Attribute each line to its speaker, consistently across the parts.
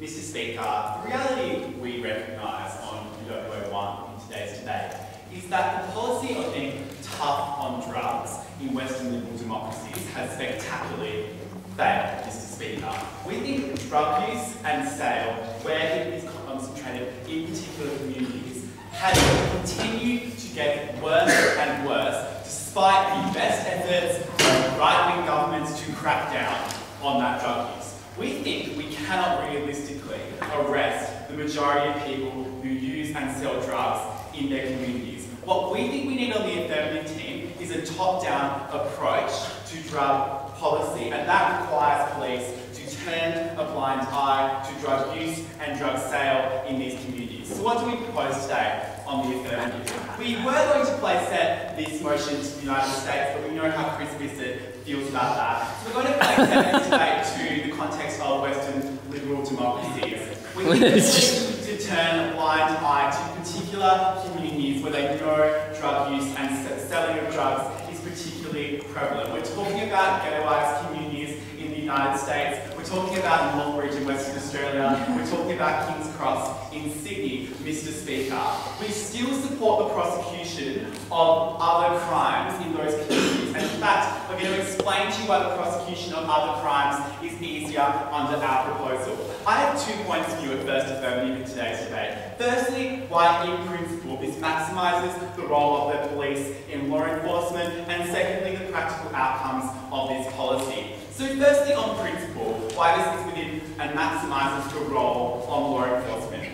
Speaker 1: Mr. Speaker, the reality we recognise on UWO1 in today's debate is that the policy of being tough on drugs in Western liberal democracies has spectacularly failed, Mr. Speaker. We think drug use and sale, where it is concentrated in particular communities, has continued to get worse and worse despite the best efforts of right-wing governments to crack down on that drug use. We think we cannot realistically arrest the majority of people who use and sell drugs in their communities. What we think we need on the affirmative team is a top-down approach to drug policy, and that requires police to turn a blind eye to drug use and drug sale in these communities. So what do we propose today on the affirmative? We were going to place this motion to the United States, but we know how Chris Bissett feels about that. So we're going to place this debate to the context of Western liberal democracies. We need to turn a blind eye to particular communities where they know drug use and selling of drugs is particularly prevalent. We're talking about ghettoized communities in the United States. We're talking about Longreach in Western Australia. We're talking about King's Cross in Sydney, Mr. Speaker. We still support the prosecution of other crimes in those communities. And in fact, we're going to explain to you why the prosecution of other crimes is easier under our proposal. I have 2 points of view at first affirmative in today's debate. Firstly, why in principle this maximises the role of the police in law enforcement, and secondly, the practical outcomes of this policy. So firstly, on principle, why this is within and maximises the role of law enforcement.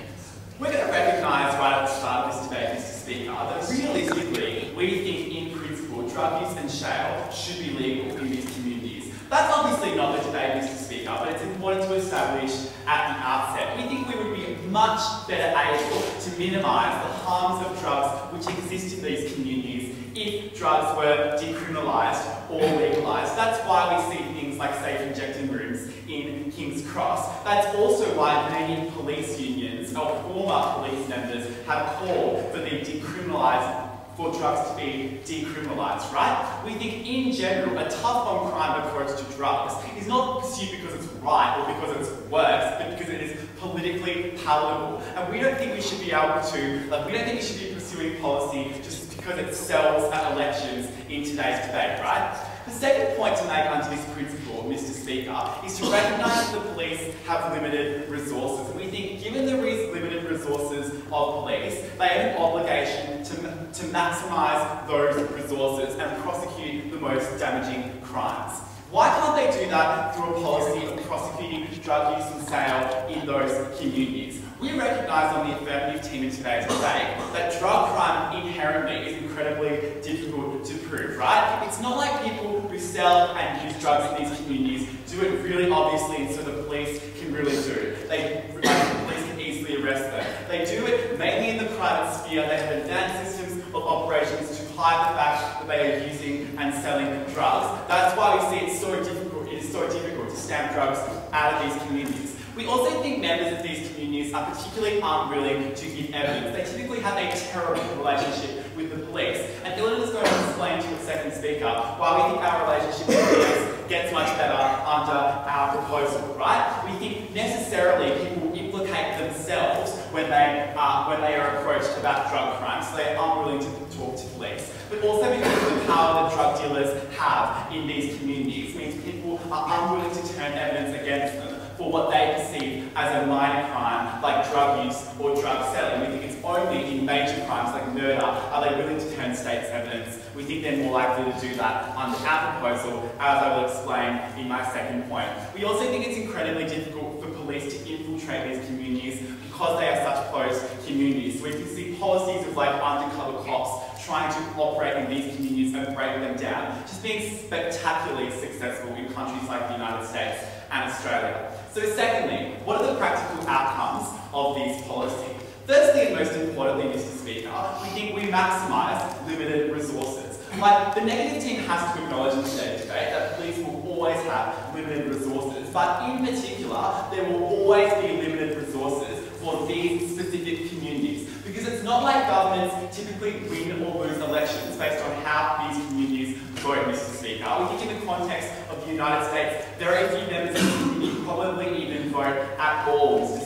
Speaker 1: We're going to recognise right at the start of this debate, Mr. Speaker, that realistically, we think in principle drug use and sale should be legal in these communities. That's obviously not the debate, Mr. Speaker, but it's important to establish at the outset. We think we would be much better able to minimise the harms of drugs which exist in these communities if drugs were decriminalised or legalised. That's why we see things like safe injecting rooms in King's Cross. That's also why many police unions or former police members have called for for drugs to be decriminalised, right? We think in general a tough on crime approach to drugs is not pursued because it's right or because it works, but because it is politically palatable. And we don't think we should be able to, we don't think we should be pursuing policy just because it sells at elections in today's debate, right? The second point to make under this principle, Mr. Speaker, is to recognise that the police have limited resources. And we think, given the limited resources of police, they have an obligation to maximise those resources and prosecute the most damaging crimes. Why can't they do that through a policy of prosecuting drug use and sale in those communities? We recognise on the affirmative team in today's debate that drug crime inherently is incredibly difficult to prove, right? It's not like people who sell and use drugs in these communities do it really obviously and so the police can really do it. The police can easily arrest them. They do it mainly in the private sphere. They have advanced systems of operations to hide the fact that they are using and selling drugs. That's why we see it is so difficult to stamp drugs out of these communities. We also think members of these communities are particularly unwilling to give evidence. They typically have a terrible relationship with the police. And Ilan is going to explain to the second speaker why we think our relationship with the police gets much better under our proposal, right? We think necessarily people implicate themselves when they are approached about drug crimes, so they are unwilling to talk to police. But also because of the power that drug dealers have in these communities means people are unwilling to turn evidence against them for what they perceive as a minor crime like drug use or drug selling. We think it's only in major crimes like murder are they willing to turn state's evidence. We think they're more likely to do that under our proposal, as I will explain in my second point. We also think it's incredibly difficult for police to infiltrate these communities because they are such close communities. So we can see policies of like undercover cops trying to operate in these communities and break them down, just being spectacularly successful in countries like the United States and Australia. So secondly, what are the practical outcomes of these policies? Firstly and most importantly, Mr. Speaker, we think we maximise limited resources. Like, the negative team has to acknowledge in today's debate that police will always have limited resources, but in particular, there will always be limited resources for these specific communities. Because it's not like governments typically win or lose elections based on how these communities vote, Mr. Speaker. We think in the context of the United States, very few members of the community probably even vote at all, Mr.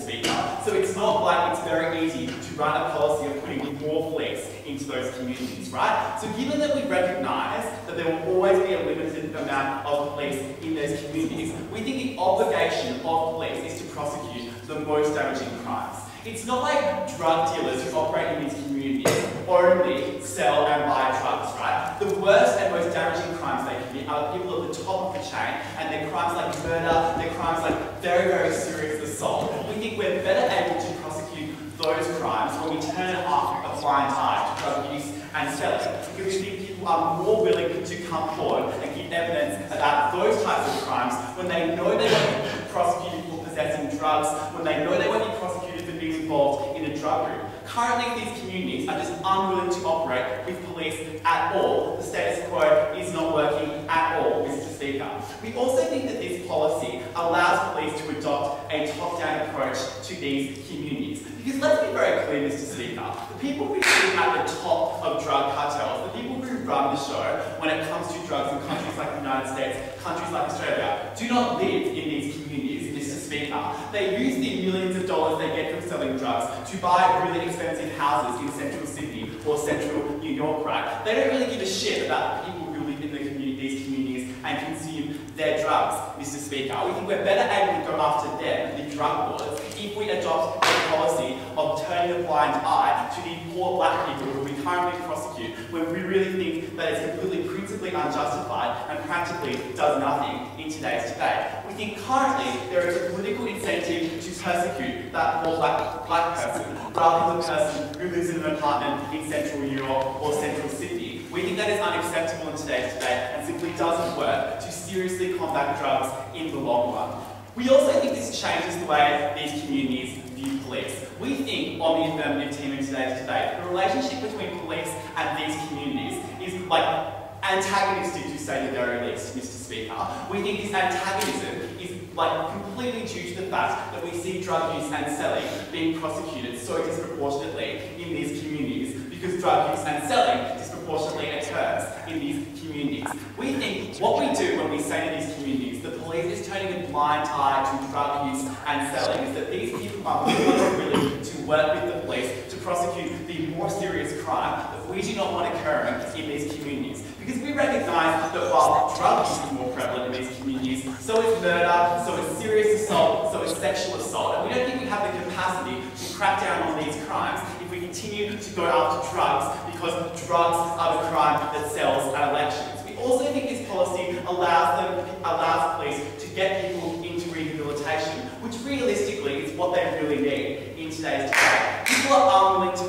Speaker 1: communities, right? So given that we recognise that there will always be a limited amount of police in those communities, we think the obligation of police is to prosecute the most damaging crimes. It's not like drug dealers who operate in these communities only sell and buy drugs, right? The worst and most damaging crimes they commit are the people at the top of the chain, and they're crimes like murder, they're crimes like very, very serious assault. We think we're better able to prosecute those crimes when we turn a blind eye to drug use and selling, because we think people are more willing to come forward and give evidence about those types of crimes when they know they won't be prosecuted for possessing drugs, when they know they won't be prosecuted for being involved in a drug group. Currently, these communities are just unwilling to operate with police at all. The status quo is not working at all, Mr. Speaker. We also think that this policy allows police to adopt a top-down approach to these communities. Because let's be very clear, Mr. Speaker, the people who sit at the top of drug cartels, the people who run the show when it comes to drugs in countries like the United States, countries like Australia, do not live in these communities, Mr. Speaker. They use the millions of dollars they get from selling drugs to buy really expensive houses in central Sydney or central New York, right? They don't really give a shit about the people who live in these communities and consume their drugs, Mr. Speaker. We think we're better able to go after them, the drug lords, if we adopt a policy of turning a blind eye to the poor black people who we currently prosecute, when we really think that it's completely principally unjustified and practically does nothing in today's debate. We think currently there is a political incentive to persecute that poor black person rather than the person who lives in an apartment in central New York or central Sydney. We think that is unacceptable in today's debate and simply doesn't work to seriously combat drugs in the long run. We also think this changes the way these communities view police. We think on the affirmative team in today's debate, the relationship between police and these communities is like antagonistic, to say the very least, Mr. Speaker. We think this antagonism is like completely due to the fact that we see drug use and selling being prosecuted so disproportionately in these communities, because drug use and selling disproportionately occurs in these communities. We think what we do when we say to these communities the police is turning a blind eye to drug use and selling is that these people are willing to work with the police to prosecute the more serious crime that we do not want occurring in these communities. Because we recognise that while drug use is more prevalent in these communities, so is murder, so is serious assault, so is sexual assault. And we don't think we have the capacity to crack down on these crimes if we continue to go after drugs, because drugs are the crime that sells at elections. We also think this policy allows police to get people into rehabilitation, which realistically is what they really need in today's debate. People are unwilling to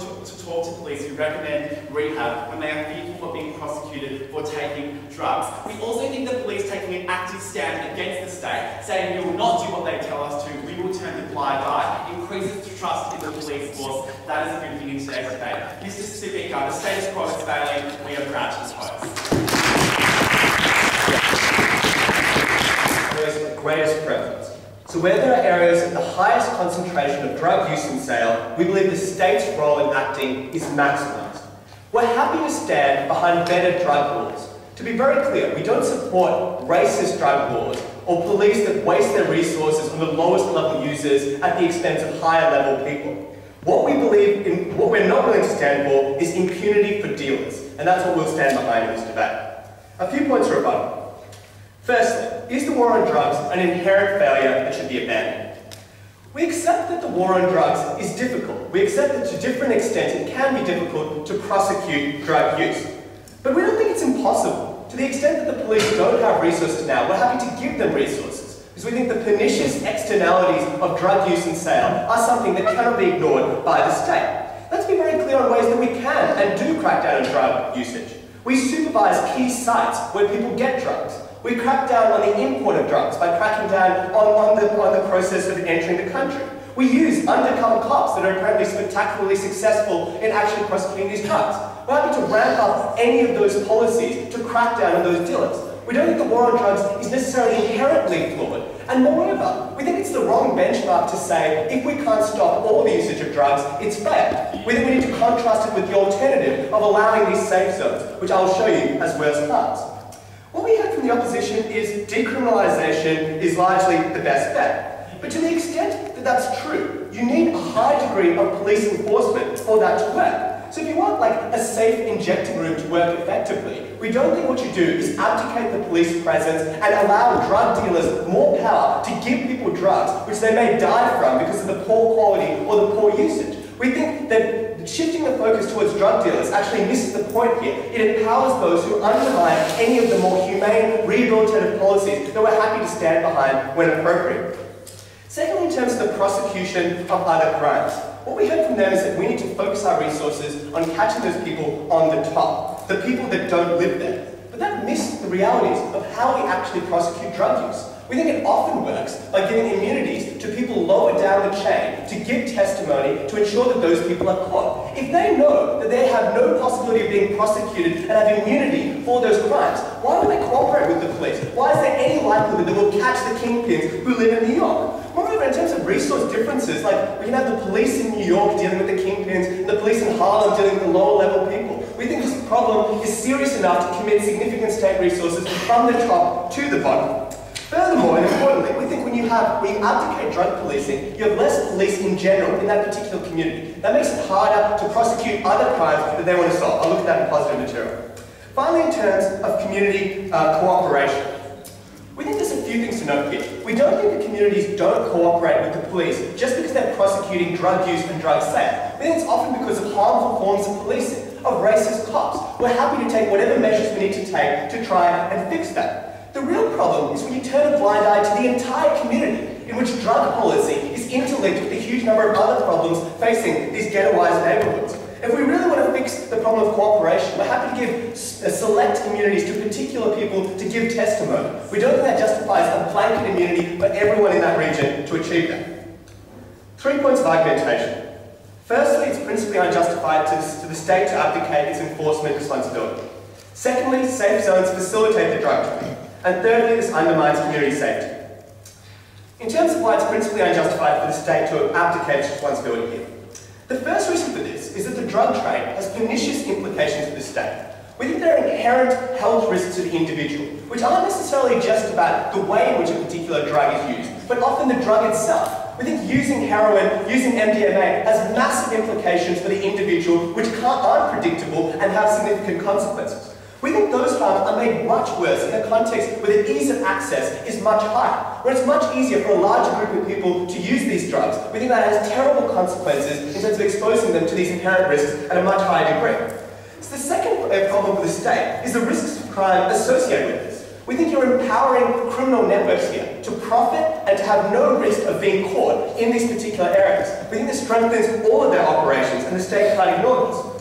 Speaker 1: talk to police who recommend rehab when they are fearful of being prosecuted for taking drugs. We also think that police taking an active stand against the state, saying we will not do what they tell us to, we will turn the blind eye, increases trust in the police force. That is a good thing in today's debate. Mr. Speaker, the status quo is failing. We are proud to oppose.
Speaker 2: Greatest prevalence. So where there are areas of the highest concentration of drug use and sale, we believe the state's role in acting is maximised. We're happy to stand behind better drug laws. To be very clear, we don't support racist drug laws or police that waste their resources on the lowest level users at the expense of higher level people. What we believe in, what we're not willing to stand for is impunity for dealers, and that's what we'll stand behind in this debate. A few points of rebuttal. Firstly, is the war on drugs an inherent failure that should be abandoned? We accept that the war on drugs is difficult. We accept that to different extents it can be difficult to prosecute drug use. But we don't think it's impossible. To the extent that the police don't have resources now, we're happy to give them resources, because we think the pernicious externalities of drug use and sale are something that cannot be ignored by the state. Let's be very clear on ways that we can and do crack down on drug usage. We supervise key sites where people get drugs. We crack down on the import of drugs by cracking down on the process of entering the country. We use undercover cops that are apparently spectacularly successful in actually prosecuting these drugs. We're happy to ramp up any of those policies to crack down on those dealers. We don't think the war on drugs is necessarily inherently flawed. And moreover, we think it's the wrong benchmark to say, if we can't stop all the usage of drugs, it's fair. We think we need to contrast it with the alternative of allowing these safe zones, which I'll show you as worst parts. What we heard from the opposition is decriminalisation is largely the best bet. But to the extent that that's true, you need a high degree of police enforcement for that to work. So if you want like a safe injecting room to work effectively, we don't think what you do is abdicate the police presence and allow drug dealers more power to give people drugs which they may die from because of the poor quality or the poor usage. We think that shifting the focus towards drug dealers actually misses the point here. It empowers those who undermine any of the more humane, rehabilitative policies that we're happy to stand behind when appropriate. Secondly, in terms of the prosecution of other crimes, what we heard from them is that we need to focus our resources on catching those people on the top, the people that don't live there. But that missed the realities of how we actually prosecute drug use. We think it often works by giving immunities to people lower down the chain to give testimony to ensure that those people are caught. If they know that they have no possibility of being prosecuted and have immunity for those crimes, why would they cooperate with the police? Why is there any likelihood that we'll catch the kingpins who live in New York? Moreover, in terms of resource differences, like we can have the police in New York dealing with the kingpins and the police in Harlem dealing with the lower level people. We think this problem is serious enough to commit significant state resources from the top to the bottom. Furthermore, and importantly, we think when you abdicate drug policing, you have less police in general in that particular community. That makes it harder to prosecute other crimes that they want to solve. I'll look at that in positive material. Finally, in terms of community cooperation, we think there's a few things to note here. We don't think the communities don't cooperate with the police just because they're prosecuting drug use and drug sale. We think it's often because of harmful forms of policing, of racist cops. We're happy to take whatever measures we need to take to try and fix that. The real problem is when you turn a blind eye to the entire community in which drug policy is interlinked with a huge number of other problems facing these ghettoized neighbourhoods. If we really want to fix the problem of cooperation, we're happy to give select communities to particular people to give testimony. We don't think that justifies a blanket immunity for everyone in that region to achieve that. 3 points of argumentation. Firstly, it's principally unjustified to the state to abdicate its enforcement responsibility. Secondly, safe zones facilitate the drug trade. And thirdly, this undermines community safety. In terms of why it's principally unjustified for the state to abdicate its responsibility here, the first reason for this is that the drug trade has pernicious implications for the state. We think there are inherent health risks to the individual, which aren't necessarily just about the way in which a particular drug is used, but often the drug itself. We think using heroin, using MDMA has massive implications for the individual, which aren't predictable and have significant consequences. We think those harms are made much worse in a context where the ease of access is much higher, where it's much easier for a larger group of people to use these drugs. We think that has terrible consequences in terms of exposing them to these inherent risks at a much higher degree. So the second problem for the state is the risks of crime associated with this. We think you're empowering criminal networks here to profit and to have no risk of being caught in these particular areas. We think this strengthens all of their operations and the state can't ignore this.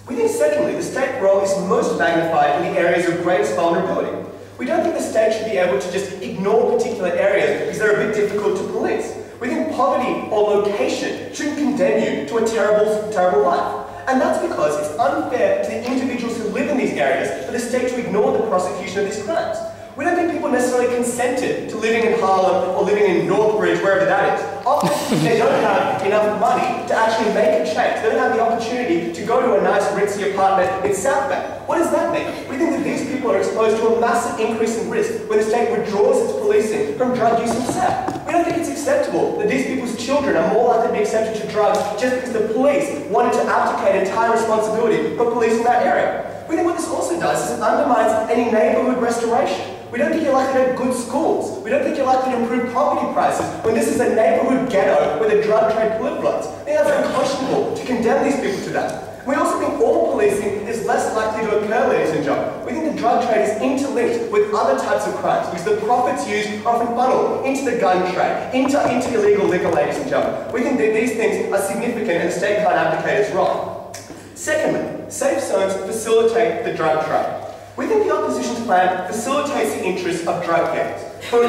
Speaker 2: We think secondly, the state role is most magnified in the areas of greatest vulnerability. We don't think the state should be able to just ignore particular areas because they're a bit difficult to police. We think poverty or location shouldn't condemn you to a terrible, terrible life. And that's because it's unfair to the individuals who live in these areas for the state to ignore the prosecution of these crimes. We don't think people necessarily consented to living in Harlem or living in Northbridge, wherever that is. Often they don't have enough money to actually make a change. They don't have the opportunity to go to a nice ritzy apartment in South Bay. What does that mean? We think that these people are exposed to a massive increase in risk when the state withdraws its policing from drug use and sale. We don't think it's acceptable that these people's children are more likely to be accepted to drugs just because the police wanted to abdicate entire responsibility for policing that area. We think what this also does is it undermines any neighbourhood restoration. We don't think you're likely to have good schools. We don't think you're likely to improve property prices when this is a neighbourhood ghetto where the drug trade proliferates. I think that's unconscionable to condemn these people to that. We also think all policing is less likely to occur, ladies and gentlemen. We think the drug trade is interlinked with other types of crimes because the profits used are often funneled into the gun trade, into illegal liquor, ladies and gentlemen. We think that these things are significant and the state can't abdicate its role. Secondly, safe zones facilitate the drug trade. We think the opposition's plan facilitates the interests of drug gangs for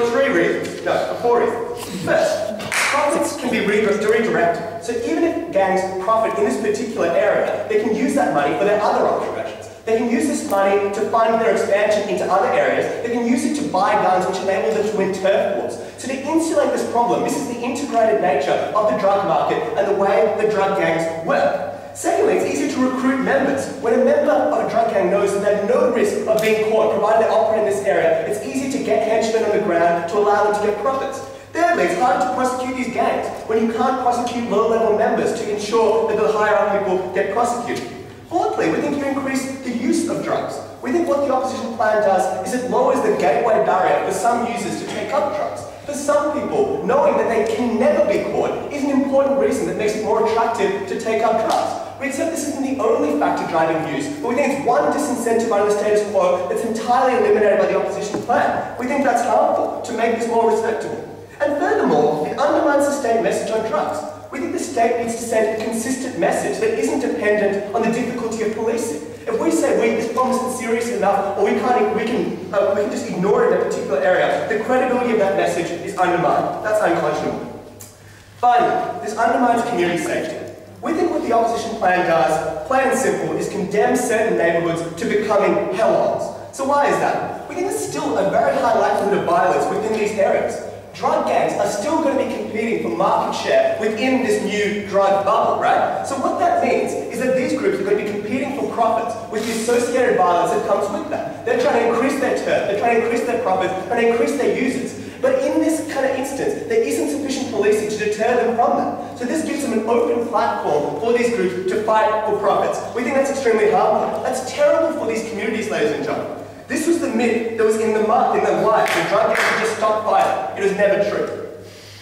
Speaker 2: four reasons. First, profits can be redirected. So even if gangs profit in this particular area, they can use that money for their other operations. They can use this money to fund their expansion into other areas. They can use it to buy guns which enable them to win turf wars. So to insulate this problem, this is the integrated nature of the drug market and the way the drug gangs work. Secondly, it's easier to recruit members. When a member of a drug gang knows that they have no risk of being caught, provided they operate in this area, it's easier to get henchmen on the ground to allow them to get profits. Thirdly, it's harder to prosecute these gangs when you can't prosecute low-level members to ensure that the higher-up people get prosecuted. Fourthly, we think you increase the use of drugs. We think what the opposition plan does is it lowers the gateway barrier for some users to take up drugs. For some people, knowing that they can never be caught is an important reason that makes it more attractive to take up drugs. We accept this isn't the only factor driving use, but we think it's one disincentive under the status quo that's entirely eliminated by the opposition plan. We think that's harmful to make this more respectable. And furthermore, it undermines the state message on drugs. We think the state needs to send a consistent message that isn't dependent on the difficulty of policing. If we say this problem isn't serious enough, or we can just ignore it in a particular area, the credibility of that message is undermined. That's unconscionable. Finally, this undermines community safety. We think what the opposition plan does, plain and simple, is condemn certain neighbourhoods to becoming hellholes. So why is that? We think there's still a very high likelihood of violence within these areas. Drug gangs are still going to be competing for market share within this new drug bubble, right? So what that means is that these groups are going to be competing for profits with the associated violence that comes with that. They're trying to increase their turf, they're trying to increase their profits, and increase their users. But in this kind of instance, there isn't sufficient policing to deter them from that. So this gives them an open platform for these groups to fight for profits. We think that's extremely harmful. That's terrible for these communities, ladies and gentlemen. This was the myth that was in the light. The drug gangs would just stop fighting. It was never true.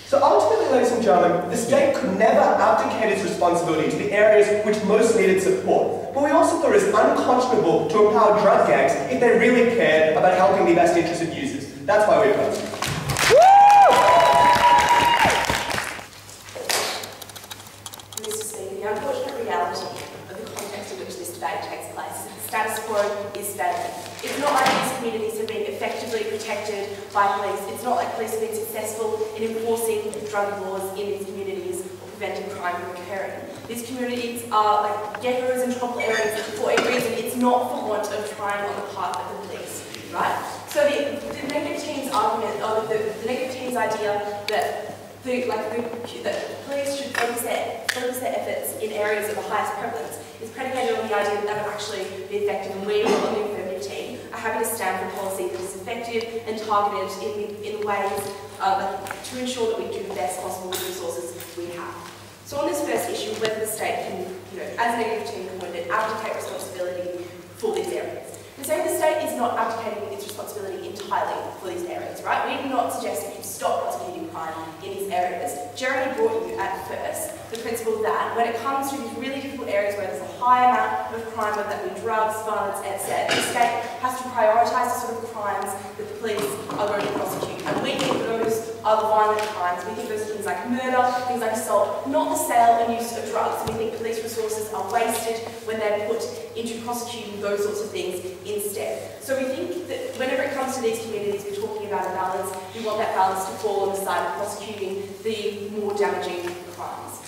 Speaker 2: So ultimately, ladies and gentlemen, the state could never abdicate its responsibility to the areas which most needed support. But we also thought it was unconscionable to empower drug gangs if they really cared about helping the best interests of users. That's why we opposed it.
Speaker 3: Mr. Speaker, the unfortunate reality of the context in which this debate takes place is that the status quo is stable. It's not like these communities have been effectively protected by police. It's not like police have been successful in enforcing drug laws in these communities or preventing crime from occurring. These communities are like ghettos and trouble areas for a reason. It's not for want of trying on the part of the police, right? So the negative team's argument, or the negative team's idea that the police should focus their efforts in areas of the highest prevalence is predicated on the idea that that will actually be effective, and we on the affirmative team are happy to stand for policy that is effective and targeted in ways to ensure that we do the best possible with the resources we have. So on this first issue, whether the state can, as a negative team pointed, abdicate responsibility for these areas. We say the state is not abdicating its responsibility entirely for these areas, right? We do not suggest that you stop prosecuting crime in these areas. Jeremy brought you at first the principle that when it comes to these really difficult areas where there's a high amount of crime, whether that be drugs, violence, etc., the state has to prioritise the sort of crimes that the police are going to prosecute. And we think those are the violent crimes. We think those are things like murder, things like assault, not the sale and use of drugs. And we think police resources are wasted when they're put into prosecuting those sorts of things instead. So we think that whenever it comes to these communities, we're talking about a balance. We want that balance to fall on the side of prosecuting the more damaging crimes.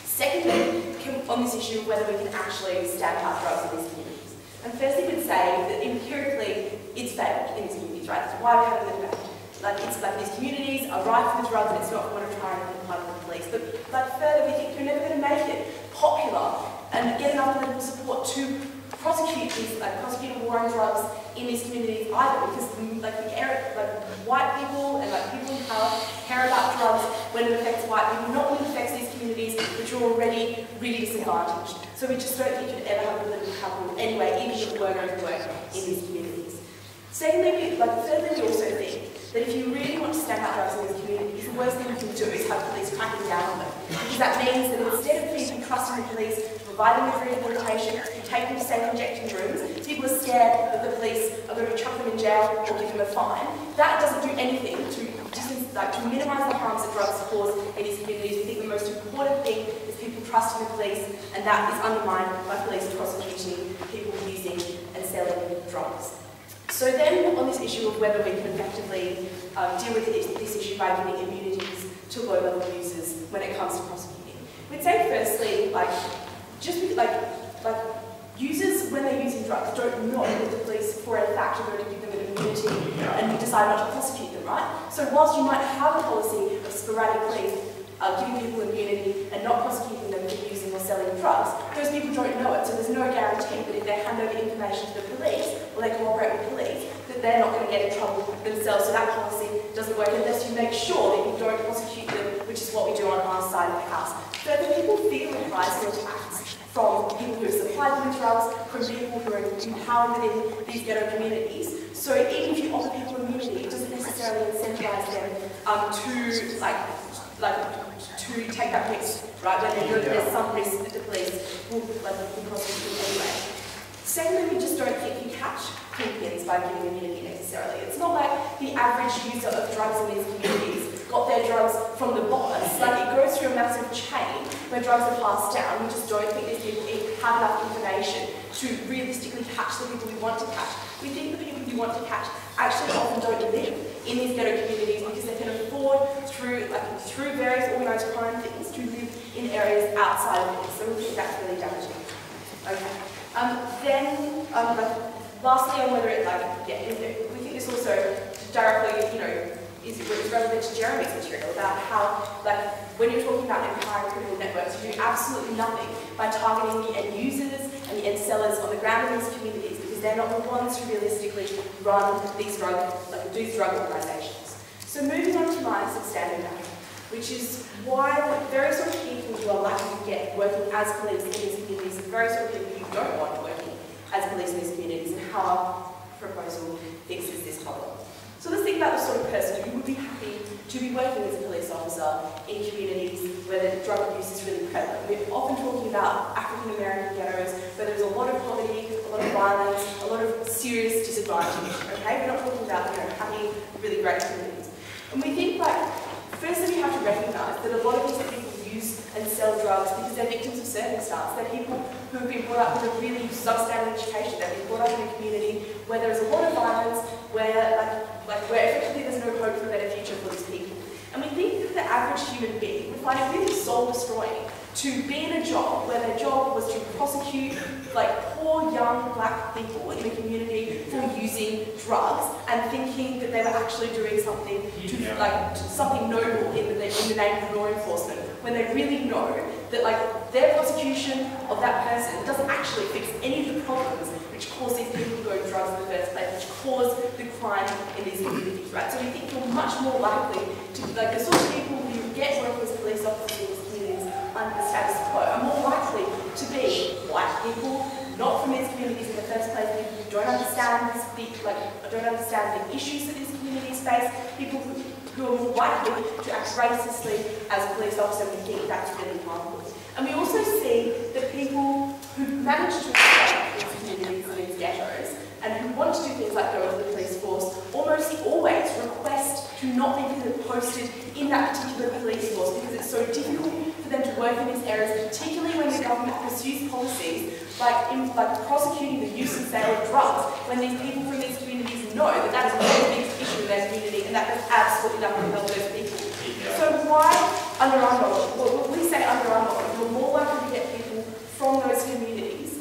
Speaker 3: Secondly, on this issue, whether we can actually stamp out drugs in these communities. And firstly, we'd say that empirically, it's failed in these communities, right? That's why we're having the debate. It's like these communities are rife with drugs and it's not going to try and be part of the police. But further, we think you're never going to make it popular and get enough political support to prosecute a war on drugs in these communities either, because white people and people in power care about drugs when it affects white people, not when it affects these communities which are already really disadvantaged. So we just don't think you'd ever have political capital anyway, even if it were going to work in these communities. Thirdly, we also think that if you really want to stamp out drugs in these communities, the worst thing you can do is have police cracking down on them. Because that means that instead of people trusting the police to provide them with rehabilitation, to take them to safe injecting rooms, people are scared that the police are going to chuck them in jail or give them a fine. That doesn't do anything to minimise the harms that drugs cause in these communities. We think the most important thing is people trusting the police, and that is undermined by police prosecuting people using and selling drugs. So then, on this issue of whether we can effectively deal with this issue by giving immunities to low-level users when it comes to prosecuting, we'd say firstly, users when they're using drugs don't know that the police, for a fact, are going to give them an immunity and decide not to prosecute them, right? So whilst you might have a policy of sporadically giving people immunity and not prosecuting them for using or selling drugs, those people don't know it. So there's no guarantee that if they hand over information to the police or they cooperate with police, that they're not going to get in trouble themselves. So that policy doesn't work unless you make sure that you don't prosecute them, which is what we do on our side of the house. So if people feel reprisal attacks from people who have supplied supplied them with drugs from people who are empowered within these ghetto communities. So even if you offer people immunity, it doesn't necessarily incentivise them to take that risk, right? When they know that there's some risk that the police will prosecute anyway. Secondly, we just don't think you catch kingpins by giving immunity necessarily. It's not like the average user of drugs in these communities got their drugs from the boss. Like, it goes through a massive chain where drugs are passed down. We just don't think these people have enough information to realistically catch the people we want to catch. We think the people we want to catch actually often don't live in these ghetto communities because they can afford, through various organised crime things, to live in areas outside of this. So we think that's really damaging. Okay. Lastly, on whether it, we think this also directly, is relevant to Jeremy's material about how, when you're talking about empowering criminal networks, you do absolutely nothing by targeting the end users and the end sellers on the ground in these communities, because they're not the ones who realistically run these drug organisations. So moving on to my substandard matter, which is why very sort of people who are likely to get working as police in these communities and very sort of people who don't want working as police in these communities, and how our proposal fixes this problem. So let's think about the sort of person who would be happy to be working as a police officer in communities where the drug abuse is really prevalent. We're often talking about African American ghettos where there's a lot of poverty, a lot of violence, a lot of serious disadvantage. Okay, we're not talking about happy, really great communities. And we think firstly we have to recognise that a lot of these people use and sell drugs because they're victims of circumstance. They're people who have been brought up with a really substandard education. They've been brought up in a community where there's a lot of violence, where effectively there's no hope for a better future for these people. And we think that the average human being would find it really soul-destroying to be in a job where their job was to prosecute poor young black people in a community for using drugs and thinking that they were actually doing something something noble in the name of law enforcement, when they really know that their prosecution of that person doesn't actually fix any of the problems which cause these people to go to drugs in the first place, which cause the crime in these communities, right? So we think you're much more likely to the sort of people who get work as police officers in these communities under the status quo are more likely to be white people, not from these communities in the first place, people who don't understand the issues that these communities face, people who are more likely to act racistly as a police officer. We think that's really harmful. And we also see that people who manage to escape these communities and these ghettos and who want to do things like go into the police force almost always request to not be posted in that particular police force because it's so difficult for them to work in these areas, particularly when the government pursues policies like prosecuting the use and sale of drugs, when these people from these communities know that that is not a big issue in their community and that there's absolutely nothing to help those people. So why, under our model, well, we say under our model, we're more likely to get people from those communities,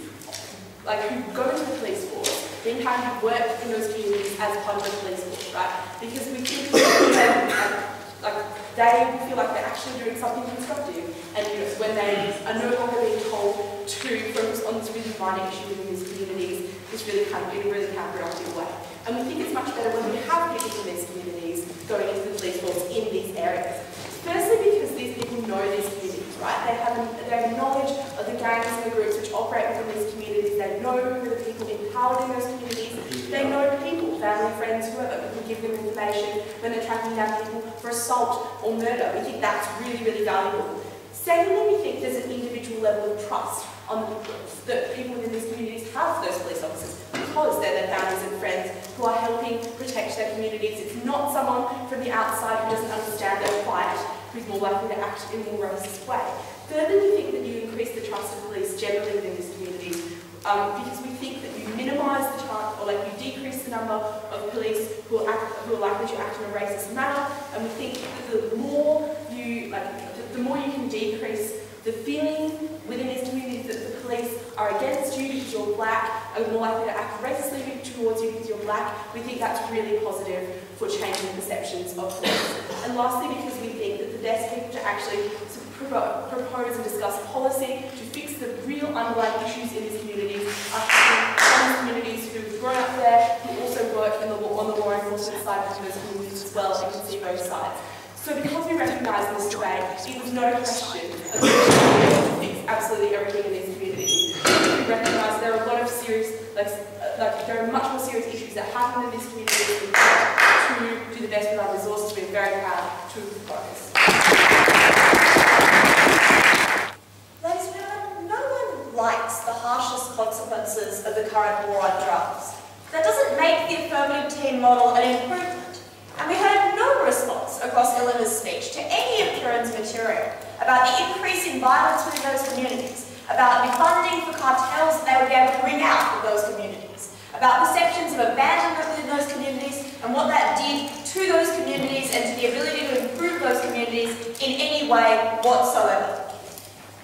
Speaker 3: who go into the police force, then have to work in those communities as part of the police force, right? Because we think they feel like they're actually doing something constructive, and when they are no longer being told to focus on this really minor issue within these communities, it's really in a really counterproductive way. And we think it's much better when we have people from these communities going into the police force in these areas. Firstly, because these people know these communities, right? They have knowledge of the gangs and the groups which operate within these communities. They know who are the people empowered in those communities. They know people, family, friends, whoever, who can give them information when they're tracking down people for assault or murder. We think that's really, really valuable. Secondly, we think there's an individual level of trust that people within these communities have for those police officers because they're their families and friends who are helping protect their communities. It's not someone from the outside who doesn't understand their plight who's more likely to act in a more racist way. Thirdly, we think that you increase the trust of police generally within these communities because we think that you minimise the chance, or you decrease the number of police who are likely to act in a racist manner, and we think that the more you can decrease the feeling within these communities that the police are against you because you're black, are more likely to act racistly towards you because you're black, we think that's really positive for changing perceptions of police. And lastly, because we think that the best people to actually propose and discuss policy to fix the real underlying issues in these communities are from communities who've grown up there, who also work on the law enforcement side of those communities as well, and can see both sides. So because we recognise in this debate, it was not a question of to fix absolutely everything in these communities. We recognise there are much more serious issues that happen in this community. We want to do the best with our resources. We're very proud to focus.
Speaker 4: Ladies and gentlemen, no one likes the harshest consequences of the current war on drugs. That doesn't make the affirmative team model an improvement. And we heard no response across Eleanor's speech to any of Kieran's material about the increase in violence within those communities, about the funding for cartels that they would be able to bring out of those communities, about perceptions of abandonment within those communities and what that did to those communities and to the ability to improve those communities in any way whatsoever.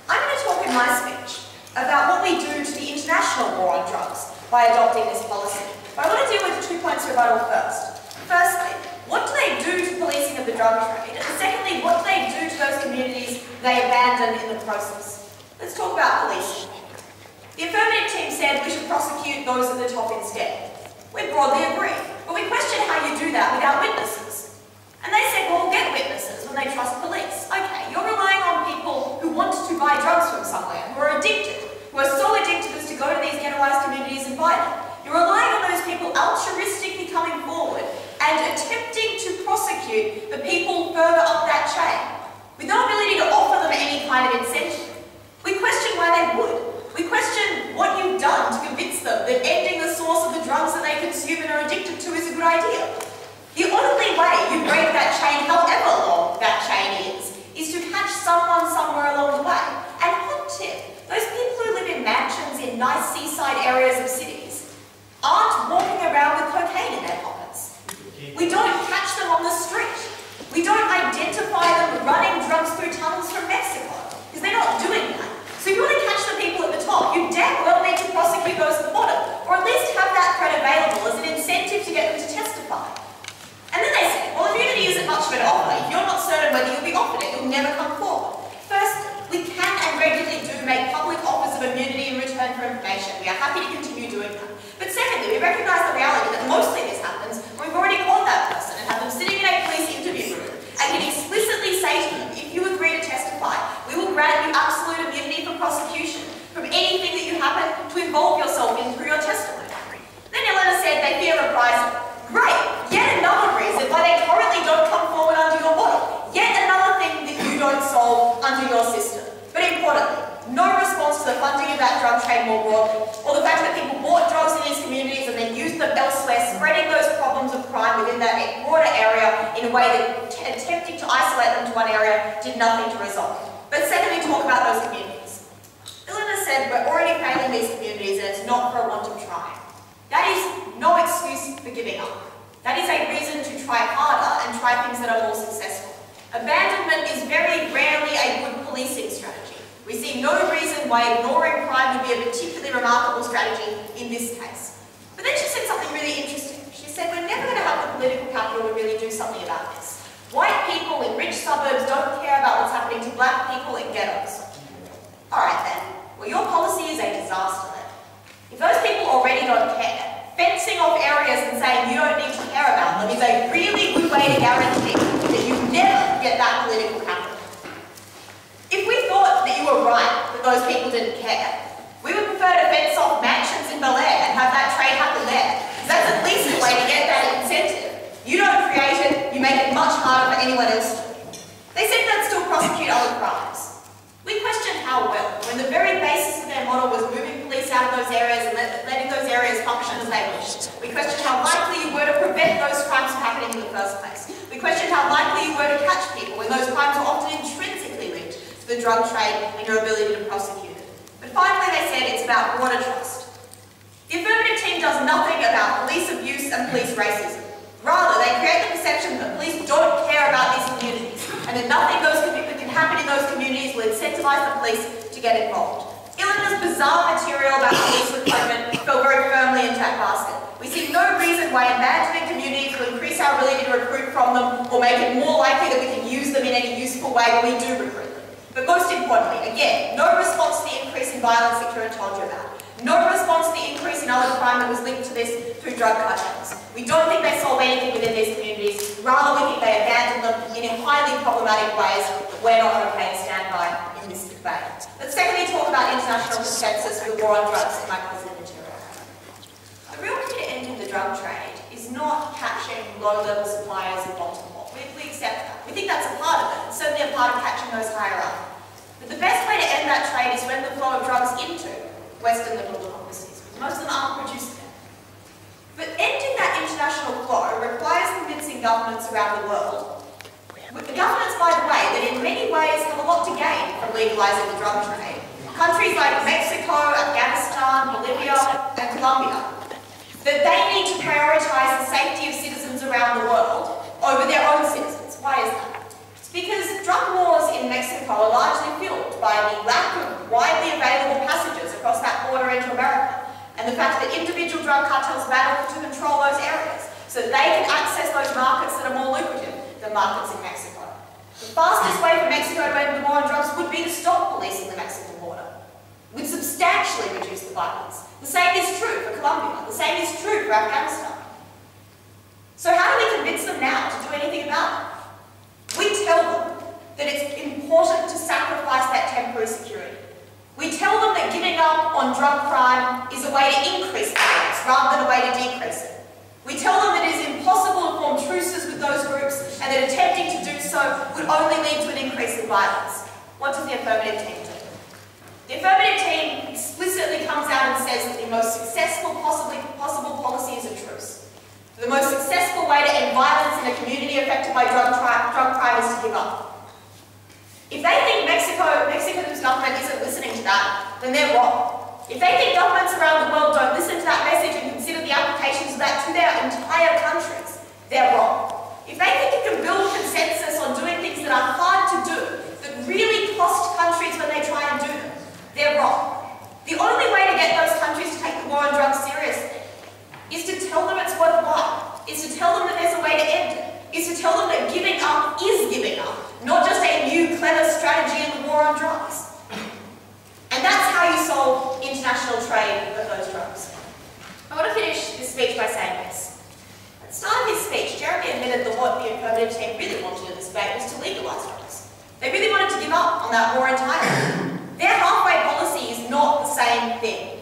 Speaker 4: I'm going to talk in my speech about what we do to the international war on drugs by adopting this policy. But I want to deal with 2 points of rebuttal first. Firstly, what do they do to policing of the drug trade? And secondly, what do they do to those communities they abandon in the process? Let's talk about policing. The affirmative team said we should prosecute those at the top instead. We broadly agree, but we question how you do that without witnesses. And they said, well, we'll get witnesses when they trust police. Okay, you're relying on people who want to buy drugs from somewhere, who are addicted, who are so addicted as to go to these ghettoized communities and buy them. You're relying on those people altruistically coming forward and attempting to prosecute the people further up that chain, with no ability to offer them any kind of incentive. We question why they would. We question what you've done to convince them that ending the source of the drugs that they consume and are addicted to is a good idea. The only way you break that chain, however long that chain is to catch someone somewhere along the way. And hot tip, those people who live in mansions in nice seaside areas of cities aren't walking around with cocaine in their pockets. We don't catch them on the street. We don't identify them running drugs through tunnels from Mexico, because they're not doing that. So if you want to catch the people at the top, you damn well need to prosecute those at the bottom, or at least have that credit available as an incentive to get them to testify. And then they say, well, immunity isn't much of an offer. If you're not certain whether you'll be offered it, you'll never come forward. First, we can and regularly do make public offers of immunity in return for information. We are happy to continue doing that. But secondly, we recognise the reality that mostly this happens when we've already called that person and have them sitting in a police interview room and can explicitly say to them, if you agree to testify, we will grant you absolute immunity from prosecution from anything that you happen to involve yourself in through your testimony. Then Elena said they fear reprisal. Great! Yet another reason why they currently don't come forward under your model. Yet another thing that you don't solve under your system. But importantly, no response to the funding of that drug trade more broadly, or the fact that people bought drugs in these communities and then used them elsewhere, spreading those problems of crime within that broader area in a way that attempting to isolate them to one area did nothing to resolve. But secondly, talk about those communities. Elena said we're already failing these communities and it's not for a want of trying. That is no excuse for giving up. That is a reason to try harder and try things that are more successful. Abandonment is very rarely a good policing strategy. We see no reason why ignoring crime would be a particularly remarkable strategy in this case. But then she said something really interesting. She said we're never going to have the political capital to really do something about this. White people in rich suburbs don't care about what's happening to black people in ghettos. Alright then, well your policy is a disaster then. If those people already don't care, fencing off areas and saying you don't need to care about them is a really good way to guarantee that you never get that political capital. If we thought that you were right, that those people didn't care, we would prefer to fence off mansions in Bel Air and have that trade happen there. Because that's at least a way to get that incentive. You don't create it, you make it much harder for anyone else to. They said they'd still prosecute other crimes. We questioned how well, when the very basis of their model was moving police out of those areas and letting those areas function as they wished. We questioned how likely you were to prevent those crimes from happening in the first place. We questioned how likely you were to catch people when those crimes were often intrinsically linked to the drug trade and your ability to prosecute it. But finally they said it's about broader trust. The affirmative team does nothing about police abuse and police racism. Rather, they create the perception that police don't care about these communities and that nothing that can happen in those communities will incentivize the police to get involved. Eleanor's bizarre material about police recruitment fell very firmly into that basket. We see no reason why abandoning communities will increase our ability to recruit from them or make it more likely that we can use them in any useful way when we do recruit them. But most importantly, again, no response to the increase in violence that Kieran told you about. No response to the increase in other crime that was linked to this through drug cartels. We don't think they solve anything within these communities. Rather, we think they abandon them in highly problematic ways that we're not okay to stand by in this debate. Let's secondly talk about international consensus for the war on drugs in my positive material. The real drug trade is not catching low-level suppliers in Baltimore. We accept that. We think that's a part of it. It's certainly a part of catching those higher up. But the best way to end that trade is when the flow of drugs into Western liberal democracies, because most of them aren't produced there. But ending that international flow requires convincing governments around the world. The governments, by the way, that in many ways have a lot to gain from legalising the drug trade. Countries like Mexico, Afghanistan, Bolivia, and Colombia, that they need to prioritise the safety of citizens around the world over their own citizens. Why is that? It's because drug wars in Mexico are largely fuelled by the lack of widely available passages across that border into America, and the fact that individual drug cartels battle to control those areas so that they can access those markets that are more lucrative than markets in Mexico. The fastest way for Mexico to end the war on drugs would be to stop policing the Mexican border. Would substantially reduce the violence. The same is true for Colombia. The same is true for Afghanistan. So how do we convince them now to do anything about it? We tell them that it's important to sacrifice that temporary security. We tell them that giving up on drug crime is a way to increase violence rather than a way to decrease it. We tell them that it is impossible to form truces with those groups and that attempting to do so would only lead to an increase in violence. What does the affirmative team do? The affirmative team explicitly comes out and says that the most successful possible policy is a truce. The most successful way to end violence in a community affected by drug crime is to give up. If they think Mexico's government isn't listening to that, then they're wrong. If they think governments around the world don't listen to that message and consider the applications of that to their entire countries, they're wrong. If they think you can build consensus on doing things that are hard to do, that really cost countries when they try and do them, they're wrong. The only way to get those countries to take the war on drugs seriously is to tell them it's worthwhile, is to tell them that there's a way to end it, is to tell them that giving up is giving up, not just a new clever strategy in the war on drugs. And that's how you solve international trade of those drugs. I want to finish this speech by saying this. At the start of his speech, Jeremy admitted that what the affirmative team really wanted in this debate was to legalise drugs. They really wanted to give up on that war entirely. Their halfway policy is not the same thing.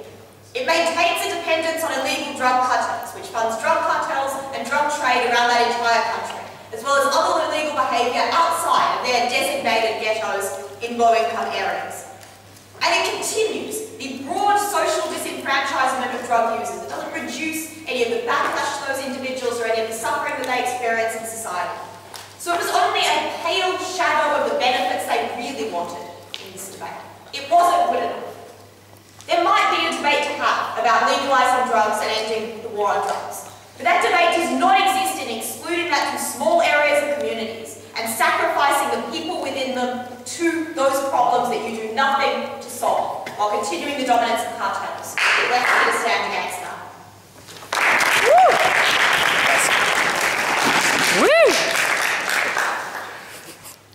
Speaker 4: It maintains a dependence on illegal drug cartels, which funds drug cartels and drug trade around that entire country, as well as other illegal behaviour outside of their designated ghettos in low-income areas. And it continues the broad social disenfranchisement of drug users. It doesn't reduce any of the backlash to those individuals or any of the suffering that they experience in society. So it was only a pale shadow of the benefits they really wanted in this debate. It wasn't good enough. There might be a debate to have about legalising drugs and ending the war on drugs. But that debate does not exist in excluding that to small areas of communities and sacrificing the people within them to those problems that you do nothing to solve, while continuing the dominance of cartels. We're left here to stand against that.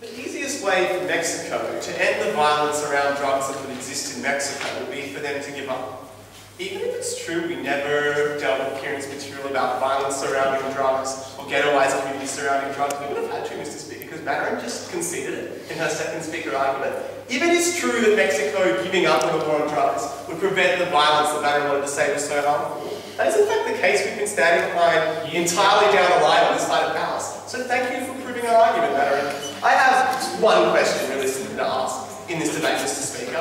Speaker 2: The easiest way for Mexico to end the violence around drugs that would exist in Mexico would be for them to give up. Even if it's true we never dealt with Kieran's material about violence surrounding drugs or ghettoized communities surrounding drugs, we would have had to, Mr. Speaker, because Madarin just conceded it in her second speaker argument. If it is true that Mexico giving up on the war on drugs would prevent the violence that Madarin wanted to say was so harmful, that is in fact the case we've been standing behind entirely down the line on this side of the House. So thank you for proving our argument, Madarin. I have one question really simple to ask in this debate, Mr. Speaker,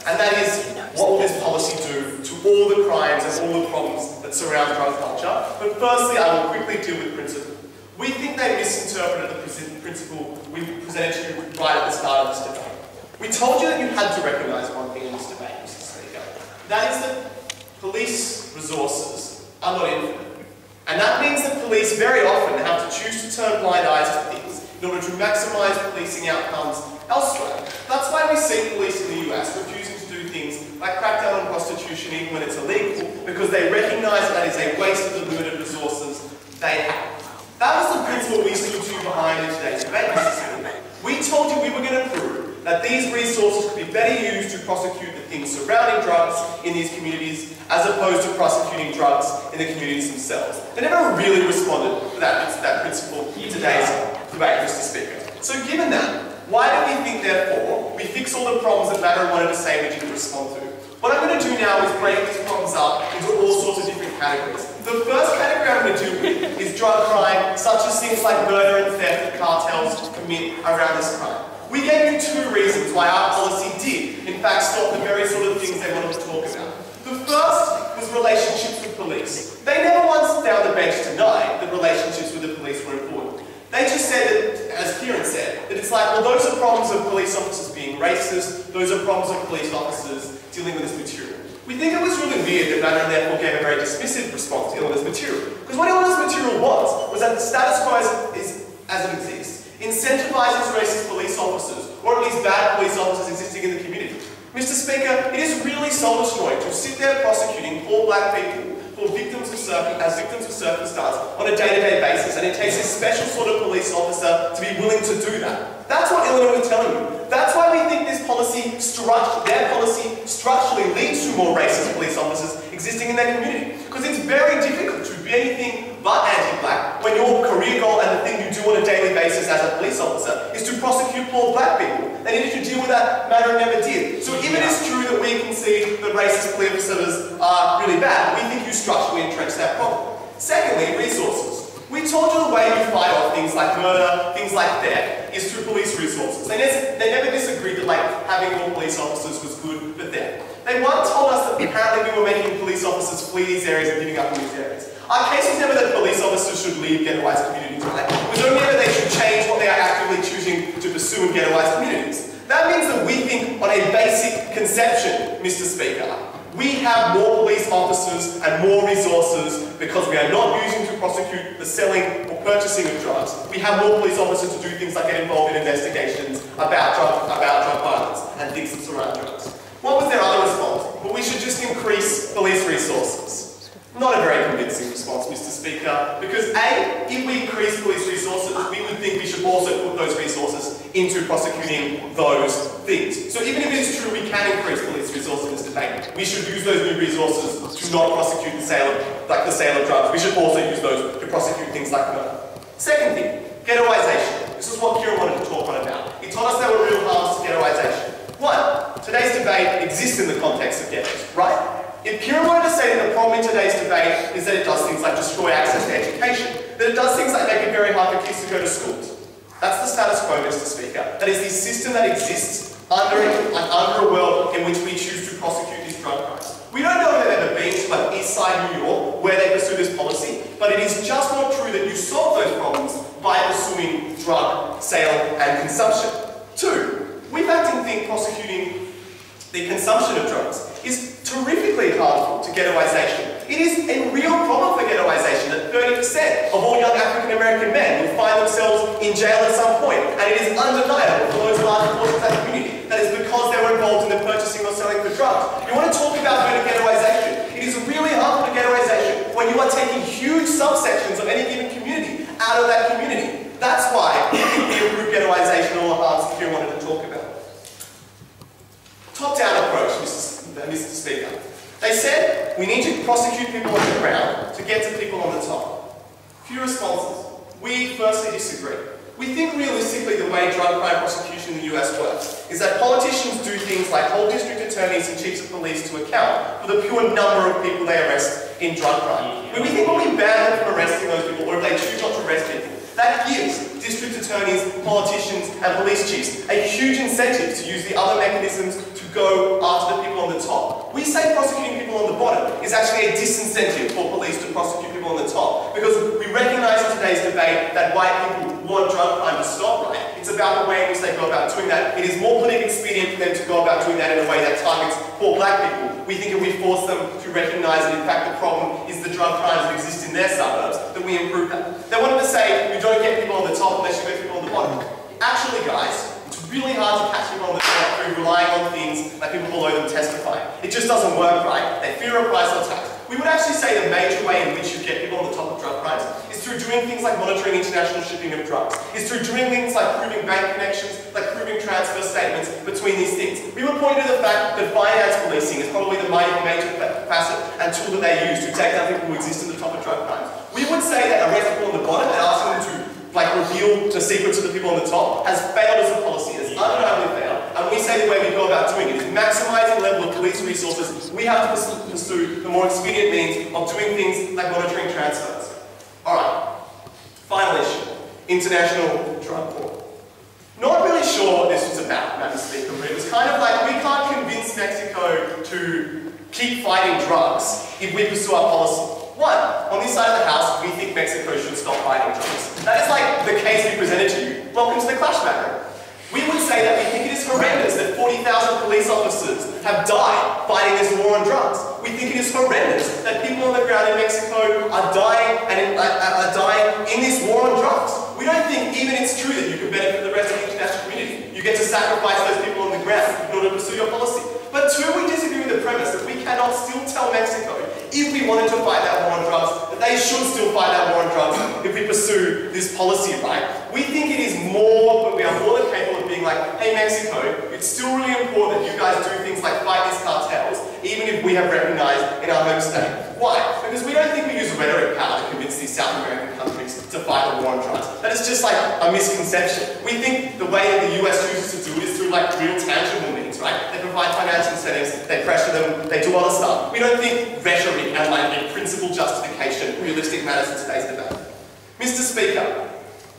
Speaker 2: and that is, what will this policy do to all the crimes and all the problems that surround drug culture? But firstly, I will quickly deal with principle. We think they misinterpreted the principle we presented to you right at the start of this debate. We told you that you had to recognise one thing in this debate, Mr. Speaker. That is that police resources are not infinite. And that means that police very often have to choose to turn blind eyes to things in order to maximise policing outcomes elsewhere. That's why we see police in the US refusing to do things like crack down on prostitution even when it's illegal, because they recognise that is a waste of the limited resources they have. That was the principle we stood to behind in today's debate, Mr. Speaker. We told you we were going to prove that these resources could be better used to prosecute the things surrounding drugs in these communities as opposed to prosecuting drugs in the communities themselves. They never really responded to that principle in today's debate, Mr. Speaker. So given that, why do we think, therefore, we fix all the problems that Madarin wanted to say we didn't respond to?
Speaker 5: What I'm going to do now is break these problems up into all sorts of different categories. The first category I'm going to deal with is drug crime, such as things like murder and theft that cartels commit around this crime. We gave you two reasons why our policy did, in fact, stop the very sort of things they wanted to talk about. The first was relationships with police. They never once down the bench denied that relationships with the police were important. They just said that, as Kieran said, that it's like, well, those are problems of police officers being racist, those are problems of police officers dealing with this material. We think it was really weird that Banner therefore gave a very dismissive response to dealing with this material. Because what dealing with this material was that the status quo as it exists incentivizes racist police officers, or at least bad police officers existing in the community. Mr. Speaker, it is really soul-destroying to sit there prosecuting poor black people victims of circumstance on a day-to-day basis, and it takes a special sort of police officer to be willing to do that. That's what Illinois is telling you. That's why we think this policy, their policy, structurally leads to more racist police officers existing in their community. Because it's very difficult to be anything but anti-black when your career goal and the thing you do on a daily basis as a police officer is to prosecute poor black people. They needed to deal with that matter and never did. So if it is true that we can see that racist police officers are really bad, we think you structurally entrench that problem. Secondly, resources. We told you the way you fight off things like murder, things like theft, is through police resources. They never disagreed that having more police officers was good for them. They once told us that apparently we were making police officers flee these areas and giving up in these areas. Our case was never that police officers should leave ghettoized communities, right? It was only ever they should change what they are actively choosing to pursue in ghettoized communities. That means that we think on a basic conception, Mr. Speaker, we have more police officers and more resources because we are not using to prosecute the selling or purchasing of drugs. We have more police officers to do things like get involved in investigations about drug violence and things that surround drugs. What was their other response? Well, we should just increase police resources. Not a very convincing response, Mr. Speaker, because A, if we increase police resources, we would think we should also put those resources into prosecuting those things. So even if it is true we can increase police resources in this debate, we should use those new resources to not prosecute the sale of drugs. We should also use those to prosecute things like murder. Second thing, ghettoization. This is what Kieran wanted to talk on about. He told us there were real harms to ghettoization. One, today's debate exists in the context of ghettos, right? If Kieran wanted to say that the problem in today's debate is that it does things like destroy access to education, that it does things like make it very hard for kids to go to schools, that's the status quo, Mr. Speaker. That is the system that exists under a world in which we choose to prosecute these drug crimes. We don't know if they've ever been to East Side New York where they pursue this policy, but it is just not true that you solve those problems by pursuing drug sale and consumption. Two, we in fact think prosecuting the consumption of drugs is terrifically harmful to ghettoization. It is a real problem for ghettoization that 30% of all young African American men will find themselves in jail at some point, and it is undeniable for those large portions of that community that is because they were involved in the purchasing or selling of drugs. You want to talk about ghettoization? It is really harmful to ghettoization when you are taking huge subsections of any given community out of that community. That's why we improve ghettoization and all the harms that Kieran wanted to talk about. Top-down approach, Mr. Speaker. They said we need to prosecute people on the ground to get to people on the top. Few responses. We firstly disagree. We think realistically the way drug crime prosecution in the US works is that politicians do things like hold district attorneys and chiefs of police to account for the pure number of people they arrest in drug crime. We think when we ban them from arresting those people, or if they choose not to arrest people, that gives district attorneys, politicians, and police chiefs a huge incentive to use the other mechanisms to go after the people on the top. We say prosecuting people on the bottom is actually a disincentive for police to prosecute people on the top, because we recognise in today's debate that white people want drug crime to stop, right? It's about the way in which they go about doing that. It is more politically expedient for them to go about doing that in a way that targets poor black people. We think if we force them to recognise that in fact the problem is the drug crimes that exist in their suburbs, that we improve that. They wanted to say you don't get people on the top unless you get people on the bottom. Actually, guys, it's really hard to catch people on the top through relying on things like people below them testifying. It just doesn't work, right? They fear a price or tax. We would actually say the major way in which you get people on the top of drug crimes is through doing things like monitoring international shipping of drugs, is through doing things like proving bank connections, like proving transfer statements between these things. We would point to the fact that finance policing is probably the major facet and tool that they use to take down people who exist at the top of drug crimes. We would say that arresting people on the bottom and asking them to reveal the secrets of the people on the top has failed as a policy, has undeniably failed, and we say the way we go about doing it is maximising the level of police resources, we have to pursue the more expedient means of doing things like monitoring transfers. Alright, final issue, international drug court. Not really sure what this was about, Madam Speaker, but it was kind of like we can't convince Mexico to keep fighting drugs if we pursue our policy. One, on this side of the house, we think Mexico should stop fighting drugs. That is like the case we presented to you. Welcome to the clash, madam. We would say that we think it is horrendous that 40,000 police officers have died fighting this war on drugs. We think it is horrendous that people on the ground in Mexico are dying in this war on drugs. We don't think even it's true that you can benefit the rest of the international community. You get to sacrifice those people on the ground in order to pursue your policy. But two, we disagree with the premise that we cannot still tell Mexico, if we wanted to fight that war on drugs, that they should still fight that war on drugs if we pursue this policy, right? We think it is more, but we are more than capable of being like, hey Mexico, it's still really important that you guys do things like fight these cartels, even if we have recognized in our home state. Why? Because we don't think we use rhetoric power to convince these South American countries to fight the war on drugs. That is just like a misconception. We think the way that the US chooses to do it is through like real tangible means, right? They provide financial incentives, they pressure them, they do other stuff. We don't think rhetoric and like a principled justification realistic matters in today's debate. Mr. Speaker,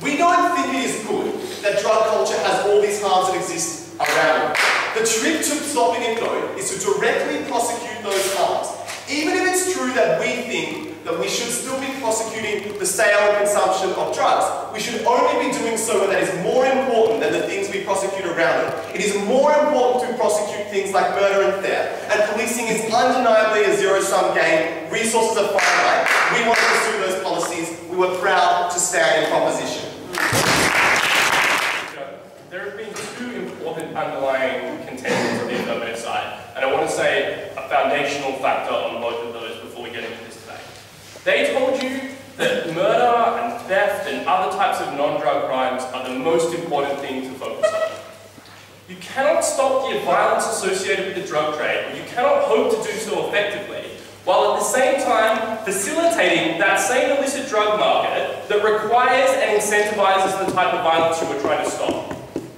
Speaker 5: we don't think it is good that drug culture has all these harms that exist around it. The trick to stopping it though is to directly prosecute those harms. Even if it's true that we think that we should still be prosecuting the sale and consumption of drugs, we should only be doing so when that is more important than the things we prosecute around it. It is more important to prosecute things like murder and theft, and policing is undeniably a zero-sum game. Resources are finite. We want to pursue those policies. We were proud to stand in proposition.
Speaker 6: There have been two important underlying contentions on the affirmative side, and I want to say a foundational factor on both of those before we get into this debate. They told you that murder and theft and other types of non-drug crimes are the most important thing to focus on. You cannot stop the violence associated with the drug trade, or you cannot hope to do so effectively, while at the same time facilitating that same illicit drug market that requires and incentivizes the type of violence you are trying to stop.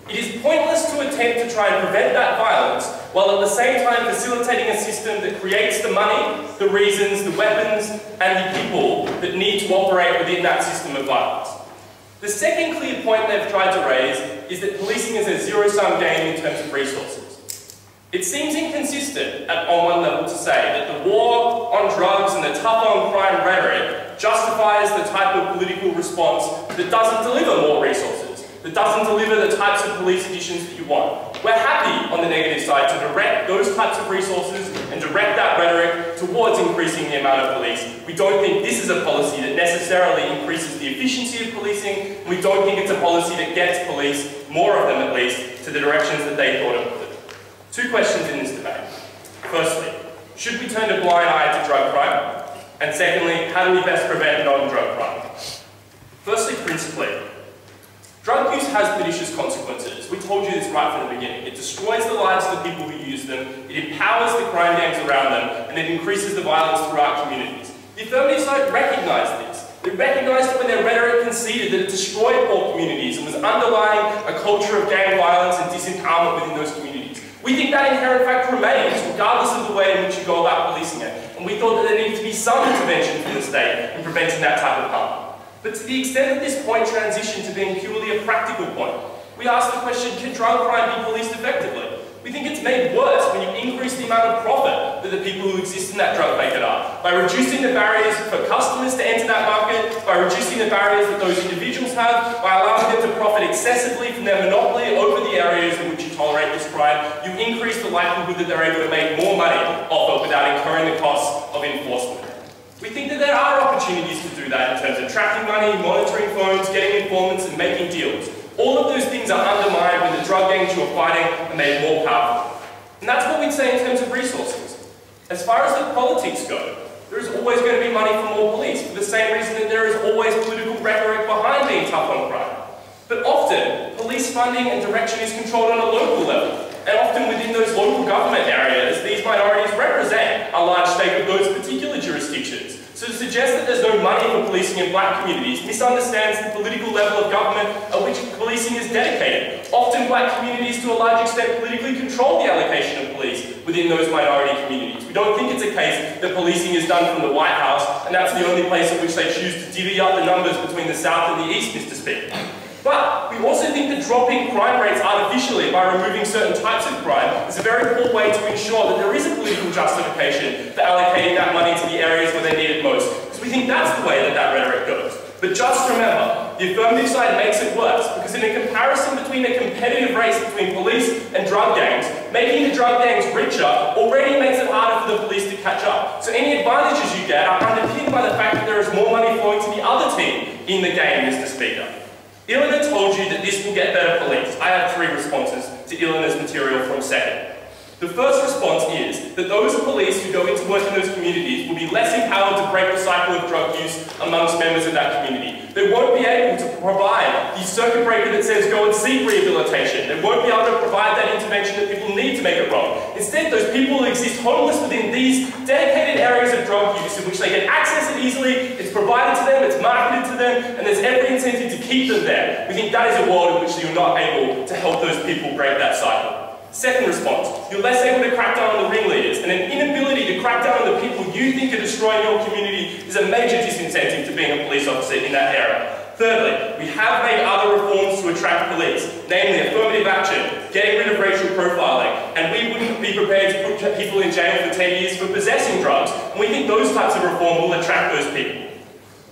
Speaker 6: It is pointless to attempt to try and prevent that violence, while at the same time facilitating a system that creates the money, the reasons, the weapons, and the people that need to operate within that system of violence. The second clear point they've tried to raise is that policing is a zero-sum game in terms of resources. It seems inconsistent on one level to say that the war on drugs and the tough-on-crime rhetoric justifies the type of political response that doesn't deliver more resources, that doesn't deliver the types of police additions that you want. We're happy on the negative side to direct those types of resources and direct that rhetoric towards increasing the amount of police. We don't think this is a policy that necessarily increases the efficiency of policing. We don't think it's a policy that gets police, more of them at least, to the directions that they thought it would. Two questions in this debate. Firstly, should we turn a blind eye to drug crime? And secondly, how do we best prevent non-drug crime? Firstly, principally, drug use has pernicious consequences. We told you this right from the beginning. It destroys the lives of the people who use them, it empowers the crime gangs around them, and it increases the violence throughout communities. The affirmative side recognised this. They recognised it when their rhetoric conceded that it destroyed poor communities and was underlying a culture of gang violence and disempowerment within those communities. We think that inherent fact remains, regardless of the way in which you go about policing it. And we thought that there needed to be some intervention from the state in preventing that type of harm. But to the extent that this point transitioned to being purely a practical point, we asked the question, can drug crime be policed effectively? We think it's made worse when you increase the amount of profit that the people who exist in that drug market are. By reducing the barriers for customers to enter that market, by reducing the barriers that those individuals have, by allowing them to profit excessively from their monopoly over the areas in which you tolerate this crime, you increase the likelihood that they're able to make more money off it without incurring the costs of enforcement. We think that there are opportunities to do that in terms of tracking money, monitoring phones, getting informants, and making deals. All of those things are undermined when the drug gangs you are fighting are made more powerful. And that's what we'd say in terms of resources. As far as the politics go, there is always going to be money for more police, for the same reason that there is always political rhetoric behind being tough on crime. But often, police funding and direction is controlled on a local level. And often within those local government areas, these minorities represent a large stake of those particular jurisdictions. So to suggest that there's no money for policing in black communities misunderstands the political level of government at which policing is dedicated. Often black communities, to a large extent, politically control the allocation of police within those minority communities. We don't think it's a case that policing is done from the White House, and that's the only place in which they choose to divvy up the numbers between the South and the East, Mr. Speaker. But we also think that dropping crime rates artificially by removing certain types of crime is a very poor way to ensure that there is a political justification for allocating that money to the areas where they need it most, because we think that's the way that that rhetoric goes. But just remember, the affirmative side makes it worse, because in a comparison between a competitive race between police and drug gangs, making the drug gangs richer already makes it harder for the police to catch up. So any advantages you get are underpinned by the fact that there is more money flowing to the other team in the game, Mr. Speaker. Ilana told you that this will get better police. I have 3 responses to Ilana's material from second. The first response is that those police who go into work in those communities will be less empowered to break the cycle of drug use amongst members of that community. They won't be able to provide the circuit breaker that says go and seek rehabilitation. They won't be able to provide that intervention that people need to make it wrong. Instead, those people will exist homeless within these dedicated areas of drug use in which they can access it easily, it's provided to them, it's marketed to them, and there's every incentive to keep them there. We think that is a world in which you're not able to help those people break that cycle. Second response, you're less able to crack down on the ringleaders, and an inability to crack down on the people you think are destroying your community is a major disincentive to being a police officer in that area. Thirdly, we have made other reforms to attract police, namely affirmative action, getting rid of racial profiling, and we wouldn't be prepared to put people in jail for 10 years for possessing drugs, and we think those types of reform will attract those people.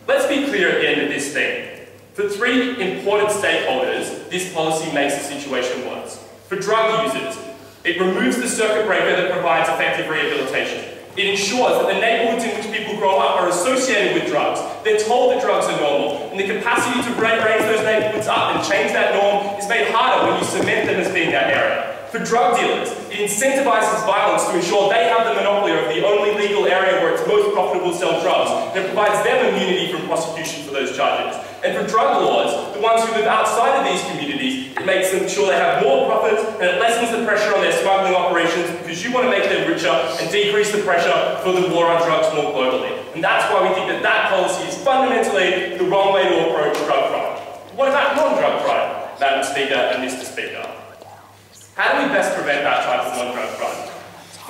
Speaker 6: Let's be clear at the end of this thing. For 3 important stakeholders, this policy makes the situation worse. For drug users, it removes the circuit breaker that provides effective rehabilitation. It ensures that the neighbourhoods in which people grow up are associated with drugs. They're told that drugs are normal, and the capacity to raise those neighbourhoods up and change that norm is made harder when you cement them as being that area. For drug dealers, it incentivises violence to ensure they have the monopoly of the only legal area where it's most profitable to sell drugs, and it provides them immunity from prosecution for those charges. And for drug lords, the ones who live outside of these communities, it makes them sure they have more profits, and it lessens the pressure on their smuggling operations because you want to make them richer and decrease the pressure for the war on drugs more globally. And that's why we think that that policy is fundamentally the wrong way to approach drug crime. What about non-drug crime, Madam Speaker and Mr. Speaker? How do we best prevent that type of non-drug crime?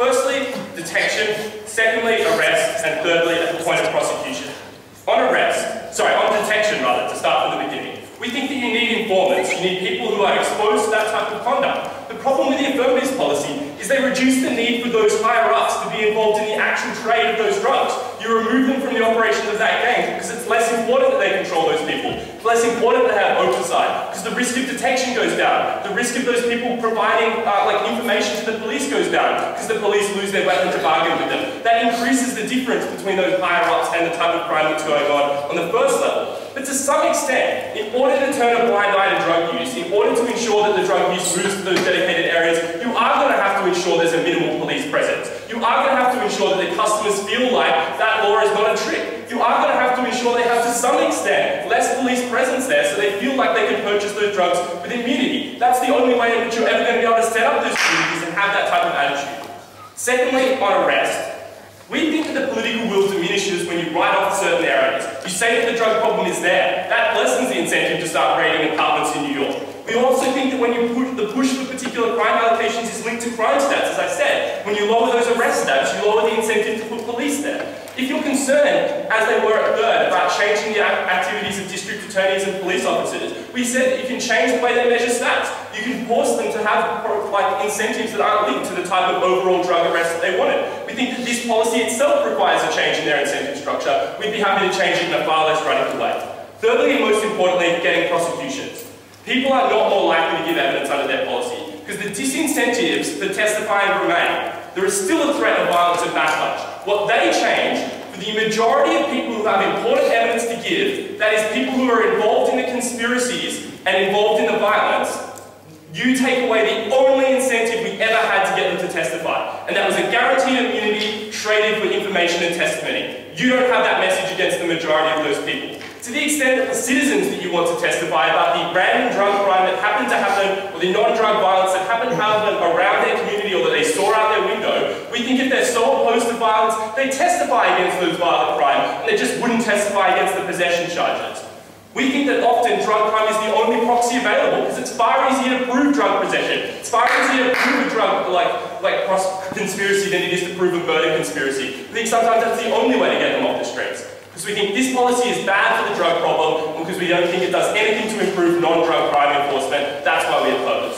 Speaker 6: Firstly, detection. Secondly, arrest. And thirdly, at the point of prosecution. On detection rather, to start from the beginning. We think that you need informants, you need people who are exposed to that type of conduct. The problem with the affirmatives policy is they reduce the need for those higher-ups to be involved in the actual trade of those drugs. You remove them from the operations of that gang because it's less important that they control those people. It's less important to have oversight because the risk of detection goes down. The risk of those people providing information to the police goes down because the police lose their weapon to bargain with them. That increases the difference between those higher-ups and the type of crime that's going on the first level. But to some extent, in order to turn a blind eye to drug use, in order to ensure that the drug use moves to those dedicated areas, you are going to have to ensure there's a minimal police presence. You are going to have to ensure that the customers feel like that law is not a trick. You are going to have to ensure they have, to some extent, less police presence there so they feel like they can purchase those drugs with immunity. That's the only way in which you're ever going to be able to set up those communities and have that type of attitude. Secondly, on arrest. We think that the political will diminishes when you write off certain areas. You say that the drug problem is there. That lessens the incentive to start raiding apartments in New York. We also think that when you put the push for particular crime allocations is linked to crime stats, as I said. When you lower those arrest stats, you lower the incentive to put police there. If you're concerned, as they were at Third, about changing the activities of district attorneys and police officers, we said that you can change the way they measure stats. You can force them to have incentives that aren't linked to the type of overall drug arrest that they wanted. We think that this policy itself requires a change in their incentive structure. We'd be happy to change it in a far less radical way. Thirdly, and most importantly, getting prosecutions. People are not more likely to give evidence under their policy because the disincentives for testifying remain. There is still a threat of violence and backlash. What they change, for the majority of people who have important evidence to give, that is people who are involved in the conspiracies and involved in the violence, you take away the only incentive we ever had to get them to testify. And that was a guaranteed immunity traded for information and testimony. You don't have that message against the majority of those people. To the extent that the citizens that you want to testify about the random drug crime that happened to happen, or the non-drug violence that happened to happen around their community or that they saw out their window, we think if they're so opposed to violence, they testify against those violent crimes, and they just wouldn't testify against the possession charges. We think that often drug crime is the only proxy available because it's far easier to prove drug possession. It's far easier to prove a drug like conspiracy than it is to prove a murder conspiracy. We think sometimes that's the only way to get them off the streets. Because we think this policy is bad for the drug problem, and because we don't think it does anything to improve non-drug crime enforcement. That's why we oppose.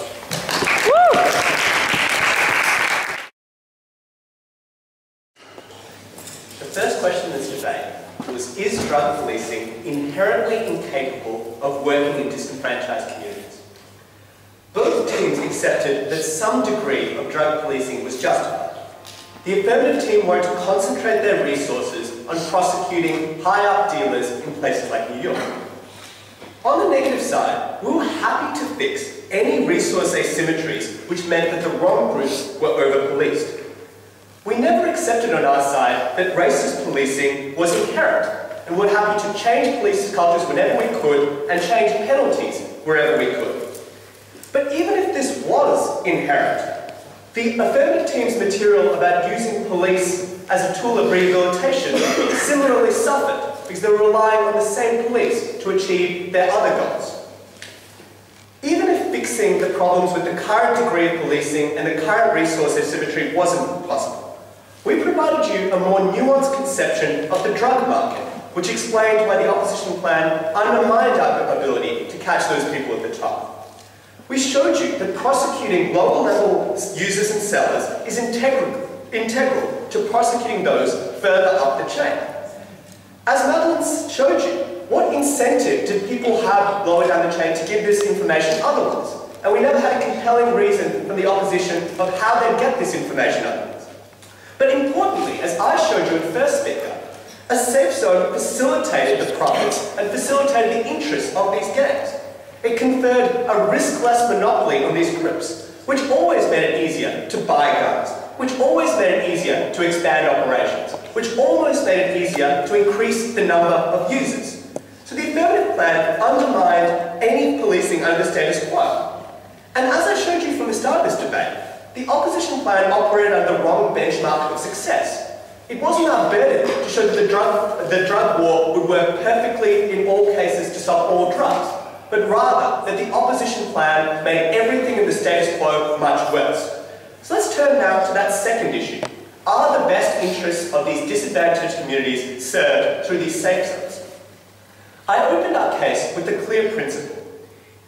Speaker 2: The first question in this debate was, is drug policing inherently incapable of working in disenfranchised communities? Both teams accepted that some degree of drug policing was justified. The affirmative team wanted to concentrate their resources on prosecuting high-up dealers in places like New York. On the negative side, we were happy to fix any resource asymmetries which meant that the wrong groups were over-policed. We never accepted on our side that racist policing was inherent, and we're happy to change police cultures whenever we could and change penalties wherever we could. But even if this was inherent, the affirmative team's material about using police as a tool of rehabilitation similarly suffered because they were relying on the same police to achieve their other goals. Even if fixing the problems with the current degree of policing and the current resource asymmetry wasn't possible, we provided you a more nuanced conception of the drug market, which explained why the opposition plan undermined our ability to catch those people at the top. We showed you that prosecuting lower-level users and sellers is integral to prosecuting those further up the chain. As Madeline showed you, what incentive did people have lower down the chain to give this information otherwise? And we never had a compelling reason from the opposition of how they'd get this information otherwise. But importantly, as I showed you in first speaker, a safe zone facilitated the profits and facilitated the interests of these gangs. It conferred a riskless monopoly on these groups, which always made it easier to buy guns, which always made it easier to expand operations, which almost made it easier to increase the number of users. So the affirmative plan undermined any policing under the status quo. And as I showed you from the start of this debate, the opposition plan operated under the wrong benchmark of success. It wasn't our burden to show that the drug war would work perfectly in all cases to stop all drugs, but rather that the opposition plan made everything in the status quo much worse. So let's turn now to that second issue. Are the best interests of these disadvantaged communities served through these safe zones? I opened our case with the clear principle.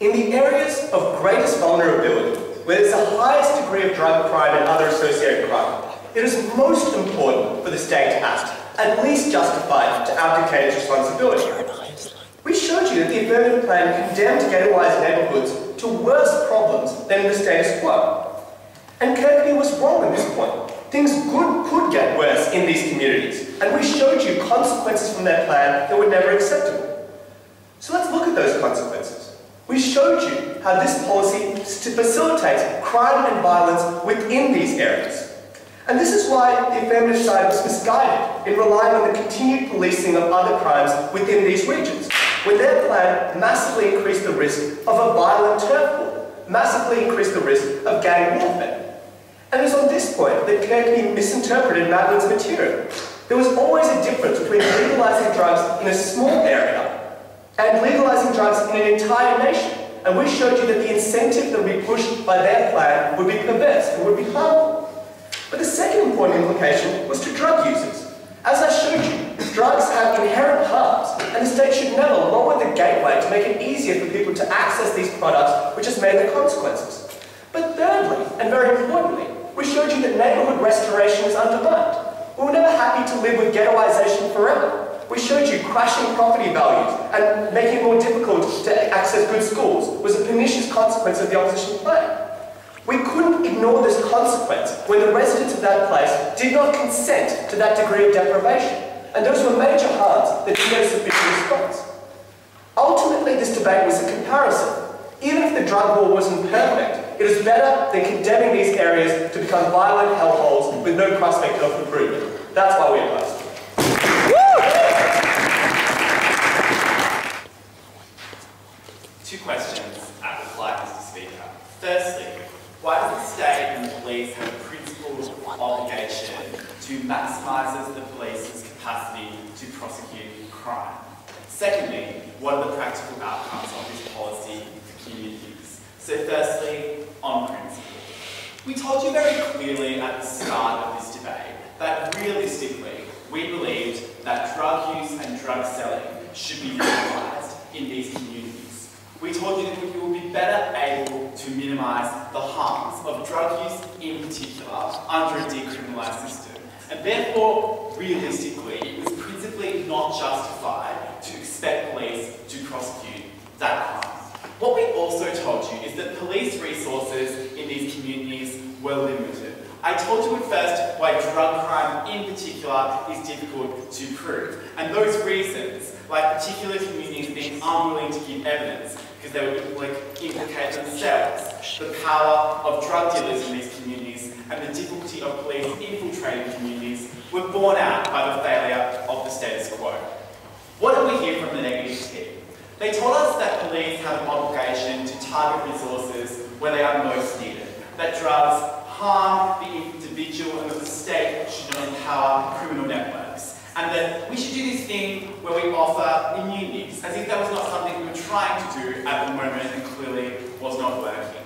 Speaker 2: In the areas of greatest vulnerability, where there's the highest degree of drug crime and other associated crime, it is most important for the state to act, at least justified to abdicate its responsibility. We showed you that the affirmative plan condemned ghettoized neighbourhoods to worse problems than in the status quo. And Kirkby was wrong on this point. Things could get worse in these communities, and we showed you consequences from their plan that were never acceptable. So let's look at those consequences. We showed you how this policy facilitates crime and violence within these areas. And this is why the affirmative side was misguided in relying on the continued policing of other crimes within these regions, when their plan massively increased the risk of a violent turf war, massively increased the risk of gang warfare. And it was on this point that Kirkby misinterpreted Madeline's material. There was always a difference between legalising drugs in a small area and legalising drugs in an entire nation. And we showed you that the incentive that would be pushed by their plan would be perverse and would be harmful. But the second important implication was to drug users. As I showed you, drugs have inherent harms, and the state should never lower the gateway to make it easier for people to access these products, which has made the consequences. But thirdly, and very importantly, we showed you that neighbourhood restoration is undermined. We were never happy to live with ghettoization forever. We showed you crashing property values and making it more difficult to access good schools was a pernicious consequence of the opposition plan. We couldn't ignore this consequence when the residents of that place did not consent to that degree of deprivation, and those were major harms that didn't get a sufficient response. Ultimately, this debate was a comparison. Even if the drug war wasn't perfect, it is better than condemning these areas to become violent hellholes with no prospect of improvement. That's why we oppose.
Speaker 1: Two questions I would like Mr. Speaker. Firstly, why does the state and the police have a principal obligation to maximise the police's capacity to prosecute crime? Secondly, what are the practical outcomes of this policy for communities? So firstly, on principle. We told you very clearly at the start of this debate that realistically, we believed that drug use and drug selling should be legalised in these communities. We told you that we will be better able to minimise the harms of drug use in particular under a decriminalised system. And therefore, realistically, it was principally not justified to expect police to prosecute that crime. What we also told you is that police resources in these communities were limited. I told you at first why drug crime in particular is difficult to prove. And those reasons, like particular communities being unwilling to give evidence because they would implicate themselves, the power of drug dealers in these communities, and the difficulty of police infiltrating communities were borne out by the failure of the status quo. What did we hear from the negative team? They told us that police have an obligation to target resources where they are most needed, that drugs harm the individual and that the state should not empower criminal networks, and that we should do this thing where we offer immunities, as if that was not something we were trying to do at the moment and clearly was not working.